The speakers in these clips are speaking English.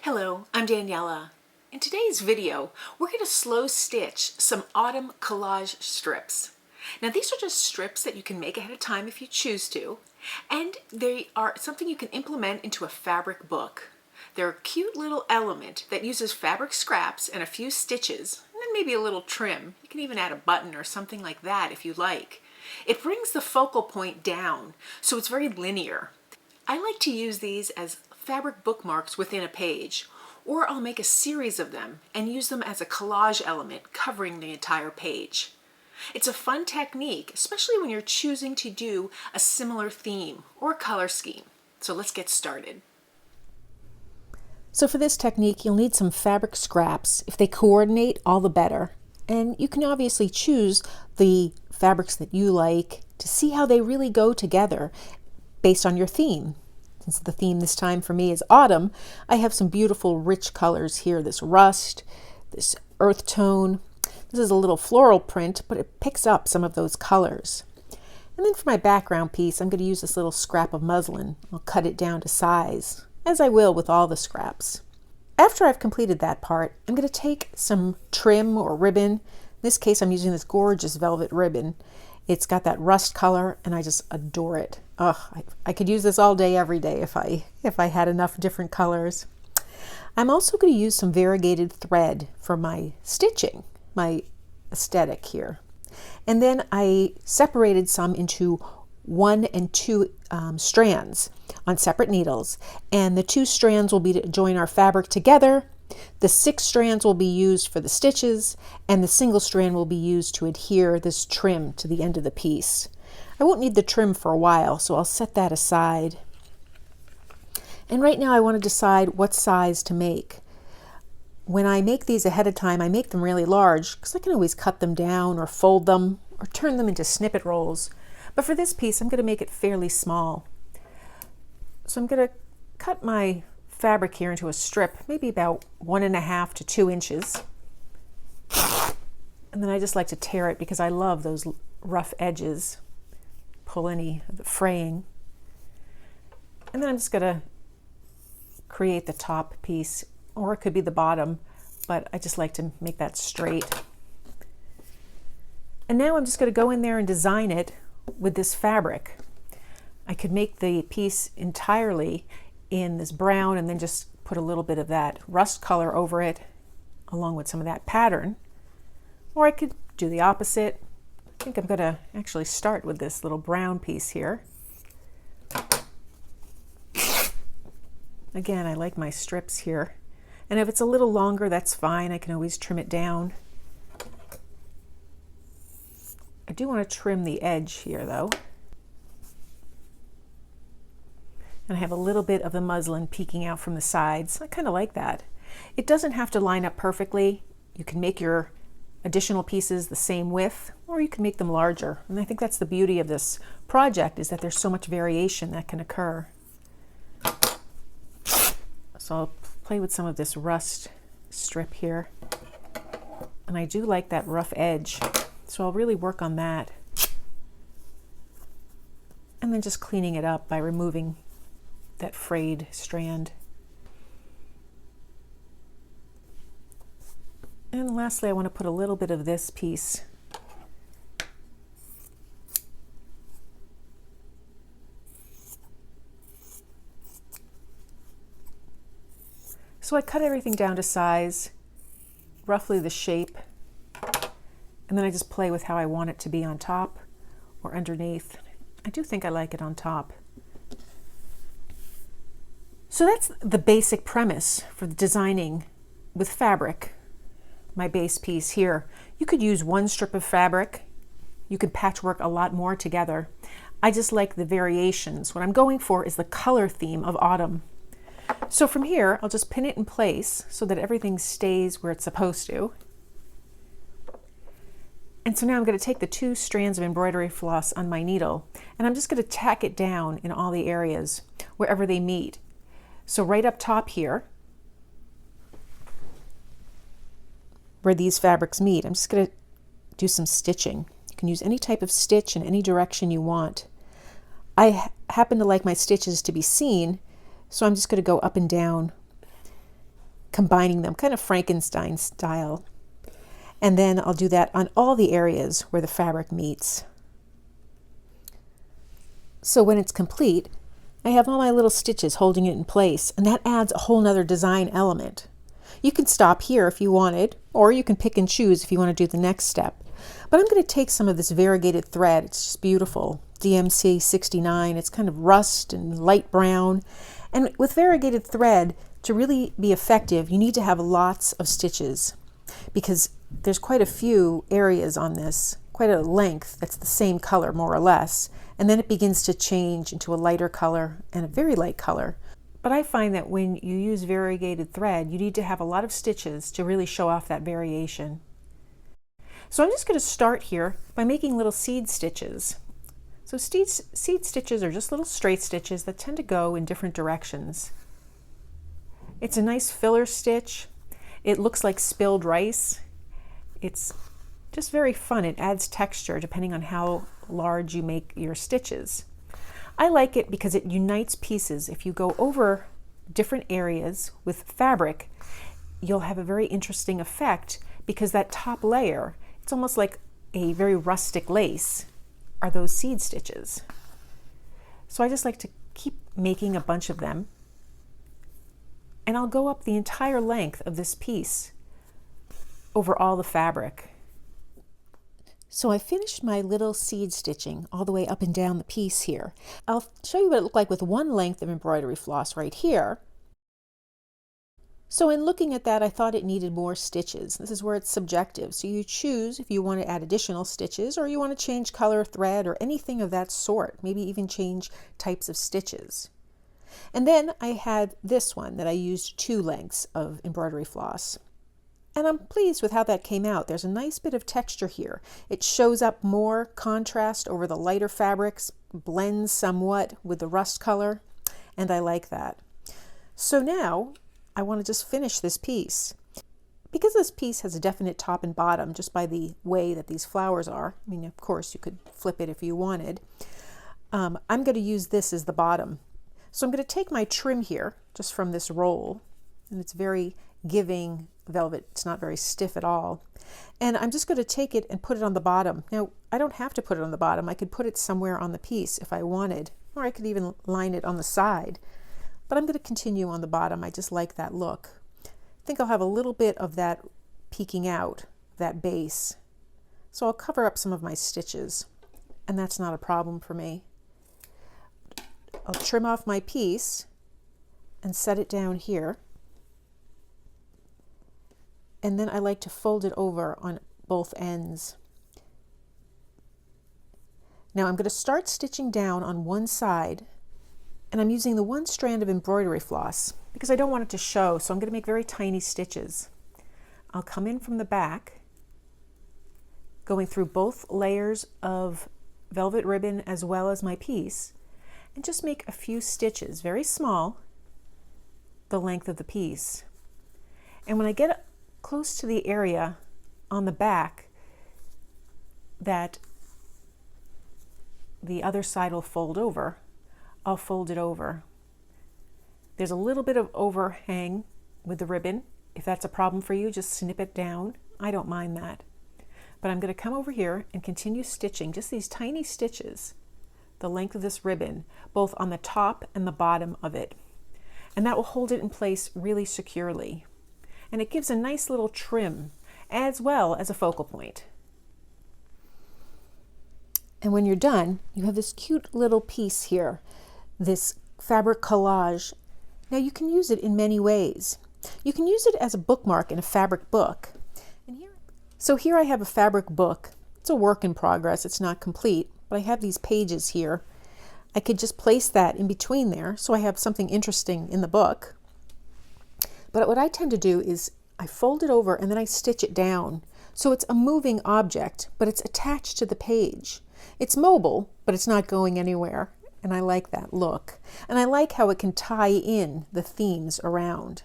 Hello, I'm Daniela. In today's video, we're going to slow stitch some autumn collage strips. Now these are just strips that you can make ahead of time if you choose to, and they are something you can implement into a fabric book. They're a cute little element that uses fabric scraps and a few stitches, and then maybe a little trim. You can even add a button or something like that if you like. It brings the focal point down, so it's very linear. I like to use these as fabric bookmarks within a page, or I'll make a series of them and use them as a collage element covering the entire page. It's a fun technique, especially when you're choosing to do a similar theme or color scheme. So let's get started. So for this technique, you'll need some fabric scraps. If they coordinate, all the better. And you can obviously choose the fabrics that you like to see how they really go together based on your theme. Since the theme this time for me is autumn, I have some beautiful rich colors here. This rust, this earth tone. This is a little floral print, but it picks up some of those colors. And then for my background piece, I'm going to use this little scrap of muslin. I'll cut it down to size, as I will with all the scraps. After I've completed that part, I'm going to take some trim or ribbon. In this case, I'm using this gorgeous velvet ribbon. It's got that rust color, and I just adore it. I could use this all day, every day if I had enough different colors. I'm also going to use some variegated thread for my stitching, my aesthetic here. And then I separated some into 1 and 2 strands on separate needles. And the 2 strands will be to join our fabric together. The 6 strands will be used for the stitches, and the single strand will be used to adhere this trim to the end of the piece. I won't need the trim for a while, so I'll set that aside. And right now I want to decide what size to make. When I make these ahead of time, I make them really large because I can always cut them down or fold them or turn them into snippet rolls. But for this piece, I'm going to make it fairly small. So I'm going to cut my fabric here into a strip, maybe about 1.5 to 2 inches. And then I just like to tear it because I love those rough edges. Pull any of the fraying. And then I'm just going to create the top piece, or it could be the bottom, but I just like to make that straight. And now I'm just going to go in there and design it with this fabric. I could make the piece entirely in this brown and then just put a little bit of that rust color over it along with some of that pattern. Or I could do the opposite. I think I'm going to actually start with this little brown piece here. Again, I like my strips here. And if it's a little longer, that's fine. I can always trim it down. I do want to trim the edge here though. And I have a little bit of the muslin peeking out from the sides. I kind of like that. It doesn't have to line up perfectly. You can make your additional pieces the same width, or you can make them larger. And I think that's the beauty of this project, is that there's so much variation that can occur. So I'll play with some of this rust strip here. And I do like that rough edge, so I'll really work on that. And then just cleaning it up by removing that frayed strand. And lastly, I want to put a little bit of this piece. So I cut everything down to size, roughly the shape, and then I just play with how I want it to be on top or underneath. I do think I like it on top. So that's the basic premise for designing with fabric. My base piece here. You could use 1 strip of fabric. You could patchwork a lot more together. I just like the variations. What I'm going for is the color theme of autumn. So from here, I'll just pin it in place so that everything stays where it's supposed to. And so now I'm going to take the 2 strands of embroidery floss on my needle, and I'm just going to tack it down in all the areas wherever they meet. So right up top here, where these fabrics meet, I'm just going to do some stitching. You can use any type of stitch in any direction you want. I happen to like my stitches to be seen, so I'm just going to go up and down combining them, kind of Frankenstein style. And then I'll do that on all the areas where the fabric meets. So when it's complete, I have all my little stitches holding it in place, and that adds a whole nother design element. You can stop here if you wanted, or you can pick and choose if you want to do the next step. But I'm going to take some of this variegated thread. It's just beautiful. DMC 69. It's kind of rust and light brown. And with variegated thread, to really be effective, you need to have lots of stitches because there's quite a few areas on this, quite a length that's the same color more or less. And then it begins to change into a lighter color and a very light color. But I find that when you use variegated thread, you need to have a lot of stitches to really show off that variation. So I'm just going to start here by making little seed stitches. So seed stitches are just little straight stitches that tend to go in different directions. It's a nice filler stitch. It looks like spilled rice. It's just very fun. It adds texture depending on how large you make your stitches. I like it because it unites pieces. If you go over different areas with fabric, you'll have a very interesting effect because that top layer, it's almost like a very rustic lace, are those seed stitches. So I just like to keep making a bunch of them, and I'll go up the entire length of this piece over all the fabric. So I finished my little seed stitching all the way up and down the piece here. I'll show you what it looked like with one length of embroidery floss right here. So in looking at that, I thought it needed more stitches. This is where it's subjective. So you choose if you want to add additional stitches or you want to change color, thread, or anything of that sort. Maybe even change types of stitches. And then I had this one that I used 2 lengths of embroidery floss. And I'm pleased with how that came out. There's a nice bit of texture here. It shows up more contrast over the lighter fabrics, blends somewhat with the rust color, and I like that. So now I want to just finish this piece. Because this piece has a definite top and bottom just by the way that these flowers are, I mean, of course you could flip it if you wanted, I'm going to use this as the bottom. So I'm going to take my trim here just from this roll, and it's very giving velvet. It's not very stiff at all. And I'm just going to take it and put it on the bottom. Now, I don't have to put it on the bottom. I could put it somewhere on the piece if I wanted, or I could even line it on the side. But I'm going to continue on the bottom. I just like that look. I think I'll have a little bit of that peeking out, that base. So I'll cover up some of my stitches, and that's not a problem for me. I'll trim off my piece and set it down here. And then I like to fold it over on both ends. Now I'm going to start stitching down on one side, and I'm using the one strand of embroidery floss because I don't want it to show, so I'm going to make very tiny stitches. I'll come in from the back, going through both layers of velvet ribbon as well as my piece, and just make a few stitches, very small, the length of the piece. And when I get close to the area on the back that the other side will fold over, I'll fold it over. There's a little bit of overhang with the ribbon. If that's a problem for you, just snip it down. I don't mind that. But I'm going to come over here and continue stitching just these tiny stitches, the length of this ribbon, both on the top and the bottom of it. And that will hold it in place really securely. And it gives a nice little trim as well as a focal point. And when you're done, you have this cute little piece here, this fabric collage. Now you can use it in many ways. You can use it as a bookmark in a fabric book. So here I have a fabric book. It's a work in progress. It's not complete, but I have these pages here. I could just place that in between there so I have something interesting in the book. But what I tend to do is I fold it over and then I stitch it down. So it's a moving object, but it's attached to the page. It's mobile, but it's not going anywhere. And I like that look. And I like how it can tie in the themes around.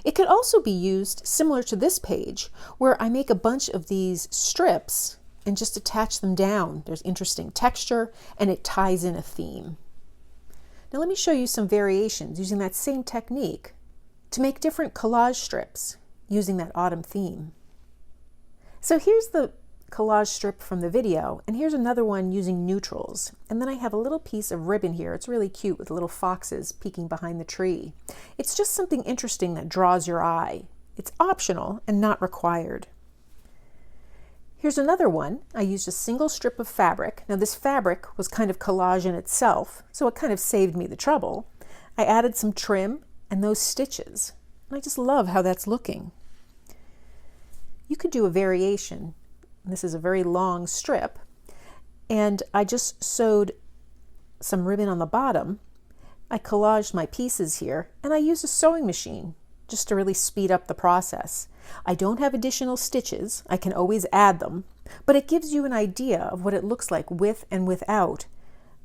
It could also be used similar to this page, where I make a bunch of these strips and just attach them down. There's interesting texture and it ties in a theme. Now let me show you some variations using that same technique. to make different collage strips using that autumn theme. So here's the collage strip from the video, and here's another one using neutrals. And then I have a little piece of ribbon here. It's really cute with little foxes peeking behind the tree. It's just something interesting that draws your eye. It's optional and not required. Here's another one. I used a single strip of fabric. Now this fabric was kind of collage in itself, so it kind of saved me the trouble. I added some trim and those stitches. And I just love how that's looking. You could do a variation. This is a very long strip, and I just sewed some ribbon on the bottom. I collaged my pieces here, and I used a sewing machine just to really speed up the process. I don't have additional stitches. I can always add them, but it gives you an idea of what it looks like with and without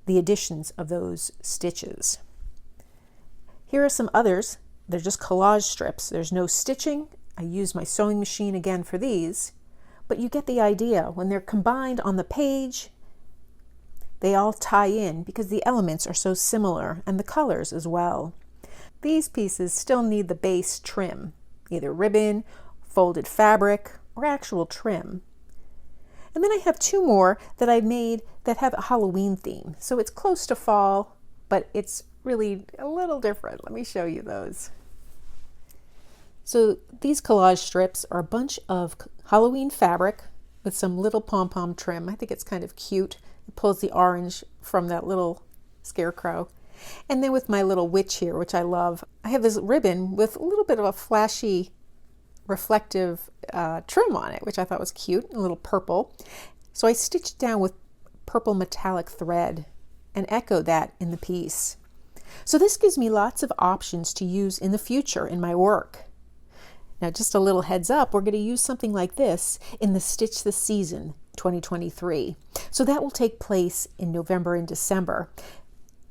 the additions of those stitches. Here are some others. They're just collage strips. There's no stitching. I used my sewing machine again for these. But you get the idea. When they're combined on the page, they all tie in because the elements are so similar and the colors as well. These pieces still need the base trim, either ribbon, folded fabric, or actual trim. And then I have two more that I made that have a Halloween theme. So it's close to fall, but it's really a little different. Let me show you those. So these collage strips are a bunch of Halloween fabric with some little pom-pom trim. I think it's kind of cute. It pulls the orange from that little scarecrow. And then with my little witch here, which I love, I have this ribbon with a little bit of a flashy, reflective trim on it, which I thought was cute, a little purple. So I stitched down with purple metallic thread and echoed that in the piece. So this gives me lots of options to use in the future in my work. Now, just a little heads up, we're going to use something like this in the Stitch This Season 2023. So that will take place in November and December.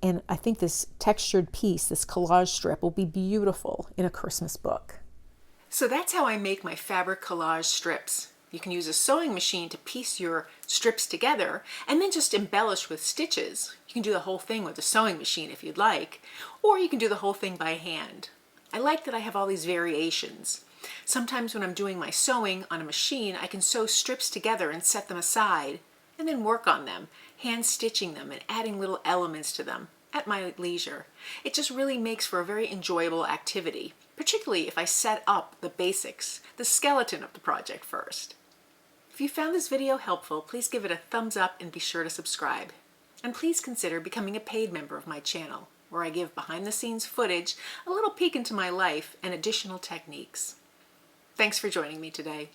And I think this textured piece, this collage strip, will be beautiful in a Christmas book. So that's how I make my fabric collage strips. You can use a sewing machine to piece your strips together and then just embellish with stitches. You can do the whole thing with a sewing machine if you'd like, or you can do the whole thing by hand. I like that I have all these variations. Sometimes when I'm doing my sewing on a machine, I can sew strips together and set them aside, and then work on them, hand stitching them and adding little elements to them at my leisure. It just really makes for a very enjoyable activity, particularly if I set up the basics, the skeleton of the project first. If you found this video helpful, please give it a thumbs up and be sure to subscribe. And please consider becoming a paid member of my channel, where I give behind-the-scenes footage, a little peek into my life, and additional techniques. Thanks for joining me today.